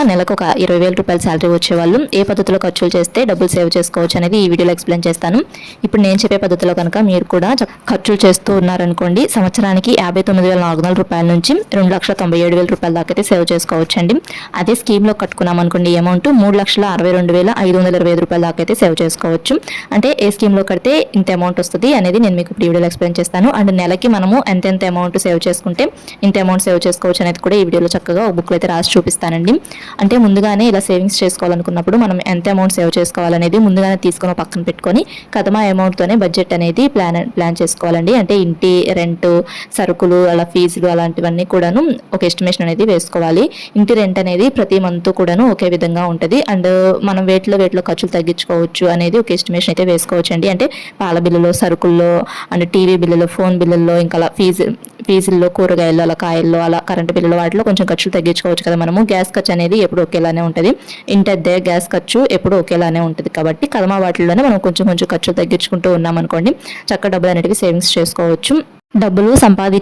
నెలకు ఒక 20,000 రూపాయల శాలరీ వచ్చేవాళ్ళు ఏ పద్ధతిలో ఖర్చులు చేస్తే డబ్బులు సేవ్ చేసుకోవచ్చు అనేది ఈ వీడియోలో ఎక్స్ప్లెయిన్ చేస్తాను. ఇప్పుడు నేను చెప్పే పద్ధతిలో కనుక మీరు కూడా ఖర్చులు చేస్తూ ఉన్నారనుకోండి, సంవత్సరానికి 59,400 రూపాయల నుంచి 2,97,000 రూపాయల దాకా అయితే సేవ్ చేసుకోవచ్చండి. అదే స్కీమ్లో కట్టుకున్నాం అనుకోండి, అమౌంట్ 3,62,525 రూపాయల దాకా అయితే సేవ్ చేసుకోవచ్చు. అంటే ఏ స్కీమ్లో కడితే ఇంత అమౌంట్ వస్తుంది అనేది నేను మీకు వీడియోలో ఎక్స్ప్లెయిన్ చేస్తాను. అండ్ నెలకి మనము ఎంత అమౌంట్ సేవ్ చేసుకుంటే ఇంత అమౌంట్ సేవ్ చేసుకోవచ్చు అనేది కూడా ఈ వీడియోలో చక్కగా ఒక బుక్లో అయితే రాసి చూపిస్తానండి. అంటే ముందుగానే ఇలా సేవింగ్స్ చేసుకోవాలనుకున్నప్పుడు మనం ఎంత అమౌంట్ సేవ్ చేసుకోవాలనేది ముందుగానే తీసుకొని పక్కన పెట్టుకొని కథమా అమౌంట్తోనే బడ్జెట్ అనేది ప్లాన్ చేసుకోవాలండి. అంటే ఇంటి రెంట్, సరుకులు, అలా ఫీజులు అలాంటివన్నీ కూడాను ఒక ఎస్టిమేషన్ అనేది వేసుకోవాలి. ఇంటి రెంట్ అనేది ప్రతి మంత్ కూడాను ఒకే విధంగా ఉంటుంది. అండ్ మనం వేటిలో ఖర్చులు తగ్గించుకోవచ్చు అనేది ఒక ఎస్టిమేషన్ అయితే వేసుకోవచ్చు అండి. అంటే పాల బిల్లులో, సరుకుల్లో, అండ్ టీవీ బిల్లులో, ఫోన్ బిల్లుల్లో, ఇంకా అలా ఫీజుల్లో, కూరగాయల్లో, అలా కాయల్లో, అలా కరెంటు బిల్లులో వాటిలో కొంచెం ఖర్చులు తగ్గించుకోవచ్చు కదా మనము. గ్యాస్ ఖర్చు అనేది ఎప్పుడు ఒకేలానే ఉంటుంది. ఇంటి అద్దె, గ్యాస్ ఖర్చు ఎప్పుడు ఒకేలానే ఉంటుంది కాబట్టి కదమా వాటిల్లోనే మనం కొంచెం ఖర్చులు తగ్గించుకుంటూ ఉన్నాం అనుకోండి, చక్కగా డబ్బులు అనేటివి సేవింగ్స్ చేసుకోవచ్చు. డబ్బులు సంపాదించే